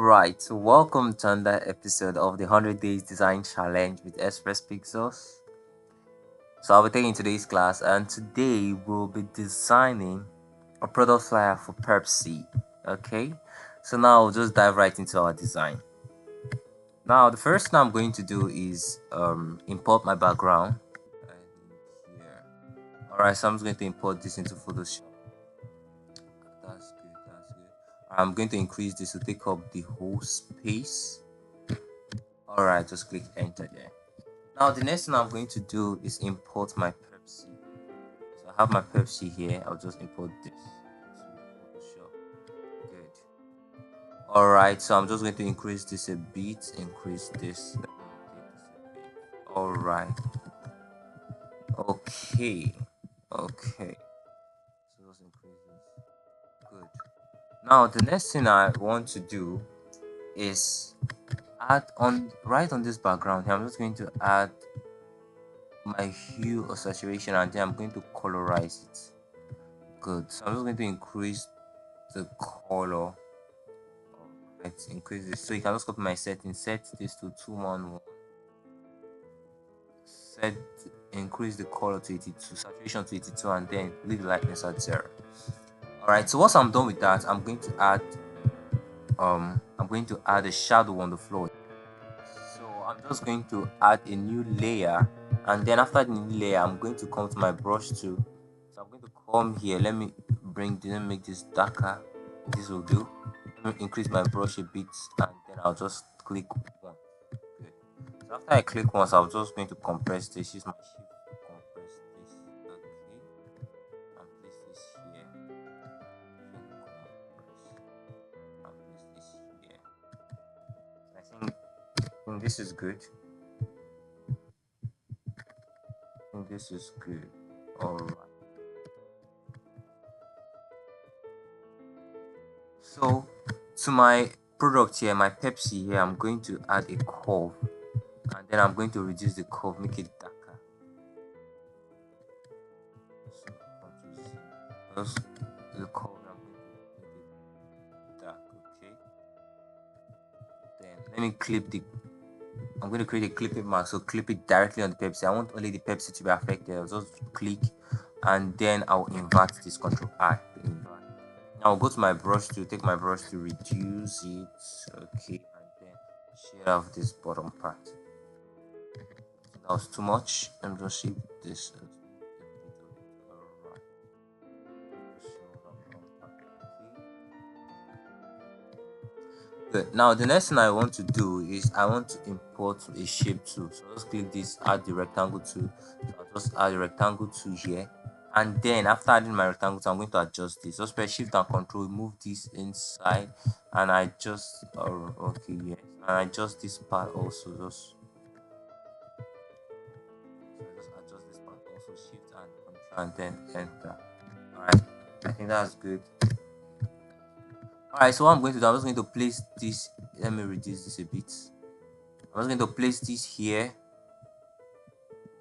Alright, so welcome to another episode of the 100 Days Design Challenge with Xpress-Pixels. So I'll be taking today's class, and today we'll be designing a product flyer for Pepsi. Okay, so now we'll just dive right into our design. Now the first thing I'm going to do is import my background here. Alright, so I'm just going to import this into Photoshop. That's good. I'm going to increase this to take up the whole space. Alright, just click enter there. Now the next thing I'm going to do is import my Pepsi. So I have my Pepsi here. I'll just import this to Photoshop. Good. Alright, so I'm just going to increase this a bit. Increase this. Let me take this a bit. Alright. Okay. So let's increase this. Good. Now the next thing I want to do is add on right on this background here. I'm just going to add my hue or saturation, and then I'm going to colorize it. Good. So I'm just going to increase the color. Let's increase this. So you can just copy my settings. Set this to 211. Increase the color to 82, saturation to 82, and then leave the lightness at 0. Alright, so once I'm done with that, I'm going to add a shadow on the floor. So I'm just going to add a new layer, and then after the new layer I'm going to come to my brush tool. So I'm going to come here. Let me make this darker. This will do. Let me increase my brush a bit, and then I'll just click once. Good. So after I click once, I'm just going to compress this. Use my shift to compress this. Okay. And place this here. And place this here. I think this is good. This is good. Alright. So to my product here, my Pepsi here, I'm going to add a curve, and then I'm going to reduce the curve, make it darker. So just the curve, I'm going to make it dark. Okay. Then let me clip the. I'm going to create a clipping mask, so clip it directly on the Pepsi. I want only the Pepsi to be affected. I'll just click, and then I'll invert this. Control I to invert. Now I'll go to my brush to take my brush to reduce it. Okay, and then shade off this bottom part. That was too much. I'm just shape this. Alright. Good. Now the next thing I want to do is I want to import a shape tool. So just click this, add the rectangle tool. So I'll just add the rectangle tool here, and then after adding my rectangle tool, I'm going to adjust this. Just press shift and control, move this inside, and I just okay, yes, and I adjust this part also. Just adjust this part also, shift and control, and then enter. Alright, I think that's good. Alright, so what I'm going to do, I'm just going to place this. Let me reduce this a bit. I'm just going to place this here.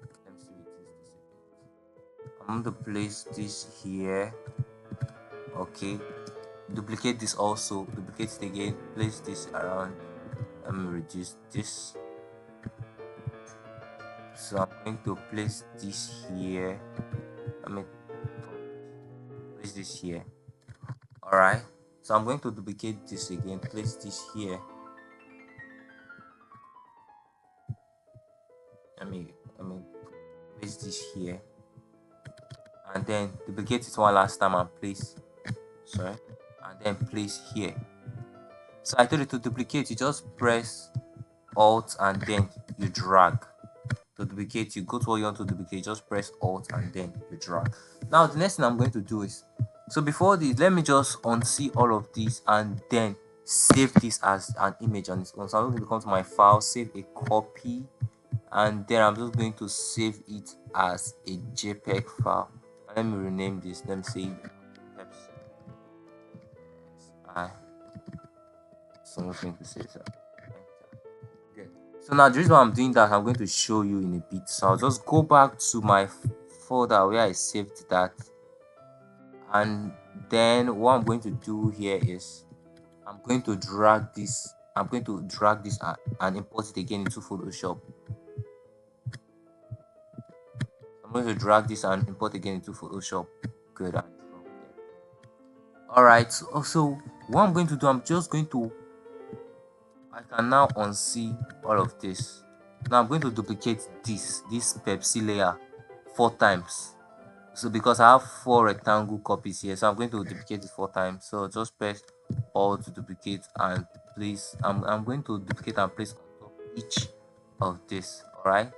Let me reduce this a bit. I'm going to place this here. Okay. Duplicate this also. Duplicate it again. Place this around. Let me reduce this. So I'm going to place this here. Let me place this here. Alright. So I'm going to duplicate this again. Place this here. Let me place this here, and then duplicate it one last time and place and then place here. So I told you to duplicate, you just press alt and then you drag. To duplicate, you go to what you want to duplicate, just press alt and then you drag. Now the next thing I'm going to do is, so before this, let me just unsee all of this and then save this as an image on its own. So I'm going to come to my file, save a copy, and then I'm just going to save it as a JPEG file. Let me rename this. Let me say Pepsi. So I'm going to save that. Good. So now the reason why I'm doing that, I'm going to show you in a bit. So I'll just go back to my folder where I saved that, and then what I'm going to do here is I'm going to drag this I'm going to drag this and import it again into Photoshop. I'm going to drag this and import again into Photoshop. Good. And drop there. All right. So what I'm going to do, I'm just going to, I can now unsee all of this. Now I'm going to duplicate this Pepsi layer 4 times. So because I have 4 rectangle copies here, so I'm going to duplicate it 4 times. So just press all to duplicate and place. I'm going to duplicate and place on top each of this. All right.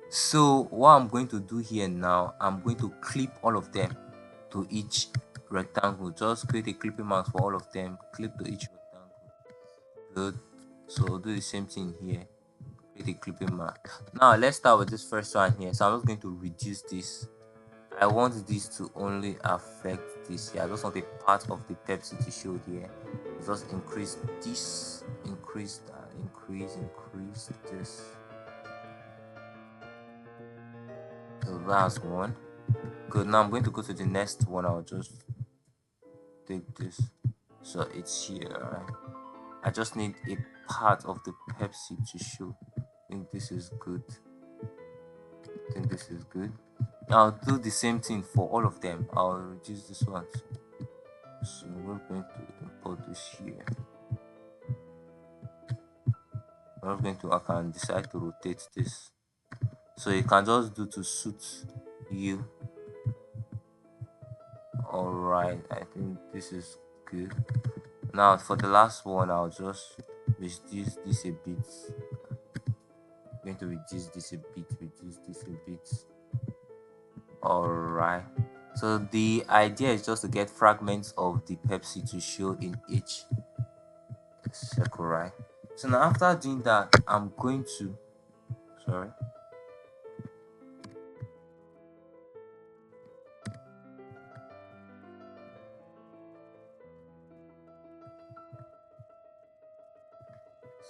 So what I'm going to do here now, I'm going to clip all of them to each rectangle. Just create a clipping mask for all of them. Clip to each rectangle. Good. So do the same thing here. Create a clipping mask. Now let's start with this first one here. So I'm just going to reduce this. I want this to only affect this here. I just want a part of the Pepsi to show here. Just increase this, increase that, increase this. So that's one. Good. Now I'm going to go to the next one. I'll just take this. So it's here. Right? I just need a part of the Pepsi to show. I think this is good. I think this is good. I'll do the same thing for all of them. I'll reduce this one. So we're going to import this here. I'm going to, I can decide to rotate this. So you can just do to suit you. Alright, I think this is good. Now for the last one, I'll just reduce this a bit. I'm going to reduce this a bit. Alright. So the idea is just to get fragments of the Pepsi to show in each circle, right? So now after doing that, I'm going to, sorry.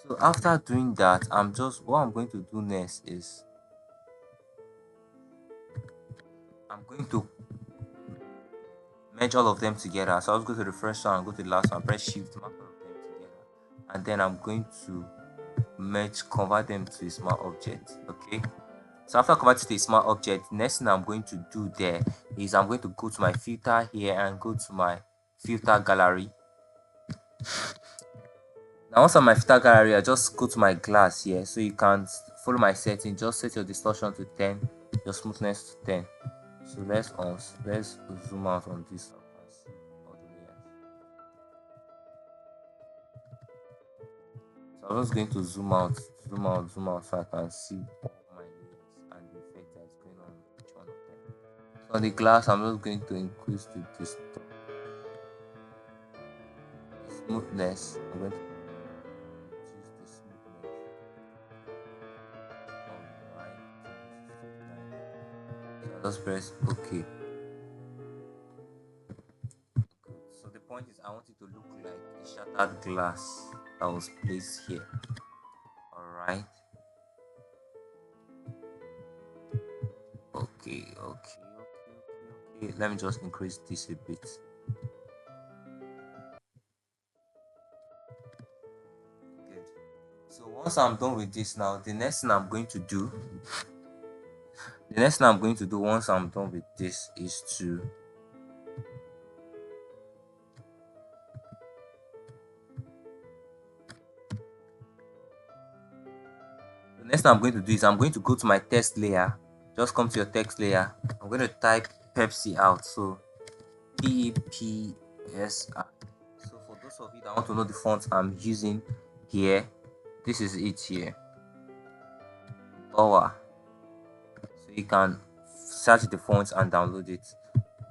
So after doing that, what I'm going to do next is I'm going to merge all of them together. So I'll go to the first one, go to the last one, press shift, mark all of them together, and then I'm going to convert them to a smart object. Okay. So after converting to a smart object, next thing I'm going to do there is I'm going to go to my filter here and go to my filter gallery. Now once on my filter gallery, I just go to my glass here, so you can follow my setting. Just set your distortion to 10, your smoothness to 10. So let's zoom out on this. So I'm just going to zoom out, so I can see all my layers and the effect that is going on each one of them. So on the glass, I'm just going to increase the smoothness. I'm going to reduce the smoothness. Alright. So I'll just press OK. So the point is I want it to look like a shattered glass that was placed here. Alright. Okay. Let me just increase this a bit. Good. So once I'm done with this now, the next thing I'm going to do once I'm done with this is to I'm going to do is I'm going to go to my text layer. Just come to your text layer. I'm going to type Pepsi out. So PEPSI. So for those of you that want to know the font I'm using here, this is it here. Power. So you can search the fonts and download it.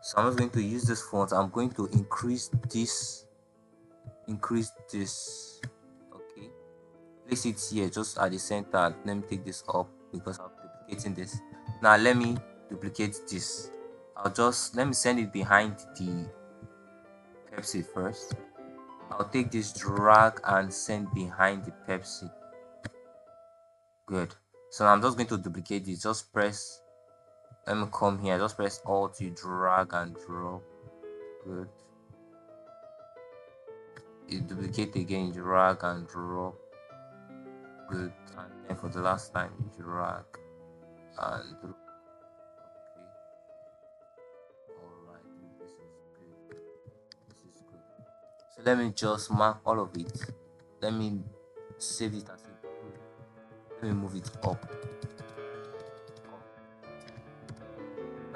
So I'm just going to use this font. I'm going to increase this. Okay. Place it here just at the center. Let me take this up because I'm duplicating this. Now let me duplicate this. Let me send it behind the Pepsi first. I'll take this, drag and send behind the Pepsi. Good. So I'm just going to duplicate this. Just press, let me come here, just press Alt to drag and drop. Good. you duplicate again, you drag and drop. Good. And then for the last time, you drag and drop. Okay. Alright. This is good. This is good. So let me just mark all of it. Let me save it as a group. Let me move it up.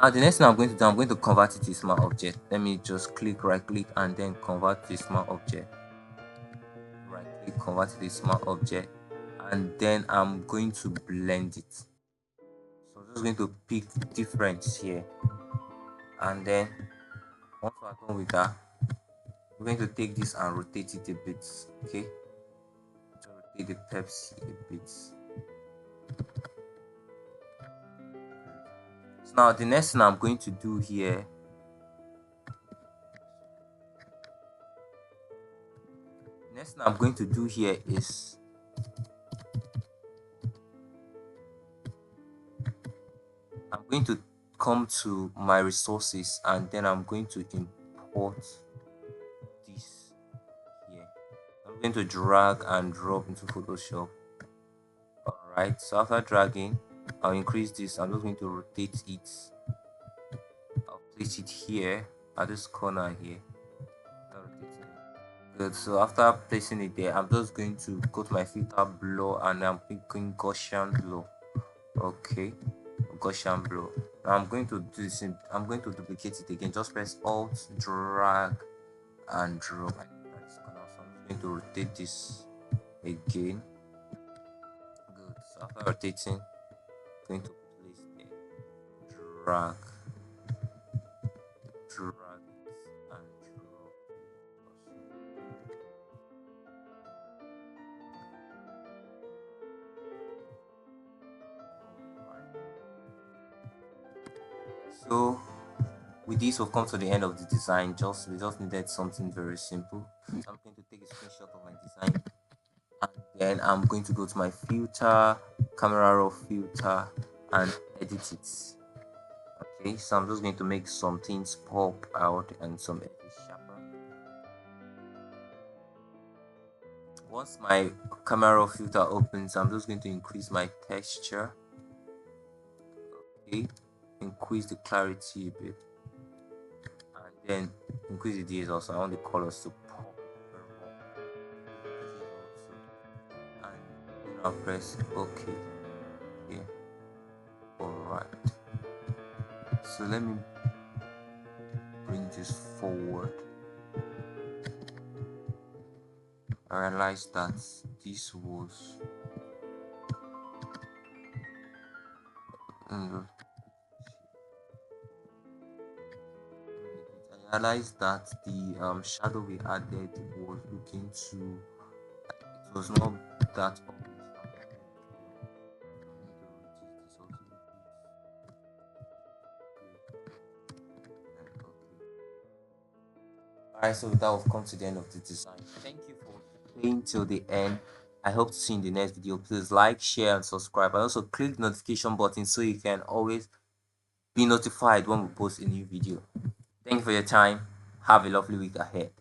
Now the next thing I'm going to do, I'm going to convert it to a smart object. Let me just right click and then convert to a smart object. Right click, convert to a smart object, and then I'm going to blend it. So I'm just going to pick the difference here, and then once we're done with that, we're going to take this and rotate it a bit. Okay, so rotate the Pepsi a bit. So now the next thing I'm going to do here, is I'm going to come to my resources, and then I'm going to import this here. I'm going to drag and drop into Photoshop. Alright, so after dragging, I'll increase this. I'm just going to rotate it. I'll place it here at this corner here. Good. So after placing it there, I'm just going to go to my filter blur, and I'm picking Gaussian blur. Okay, Gaussian blur. Now I'm going to do this. I'm going to duplicate it again. Just press Alt, drag, and drop. So I'm going to rotate this again. Good. So after rotating, I'm going to place there, drag, drag it, and drop. So with this, we've come to the end of the design. We just needed something very simple. So I'm going to take a screenshot of my design, and then I'm going to go to my filter, camera raw filter, and edit it. Okay, so I'm just going to make some things pop out and some edges sharper. Once my camera raw filter opens, I'm just going to increase my texture. Okay, increase the clarity a bit, and then increase the details also. I want the colors to pop very well. And then I'll press OK. Yeah. Alright. So let me bring this forward. I realized that this was I realized that the shadow we added was looking too, it was not that obvious. Alright, so with that, we've come to the end of the design. Thank you for staying till the end. I hope to see you in the next video. Please like, share, and subscribe. And also click the notification button so you can always be notified when we post a new video. Thank you for your time. Have a lovely week ahead.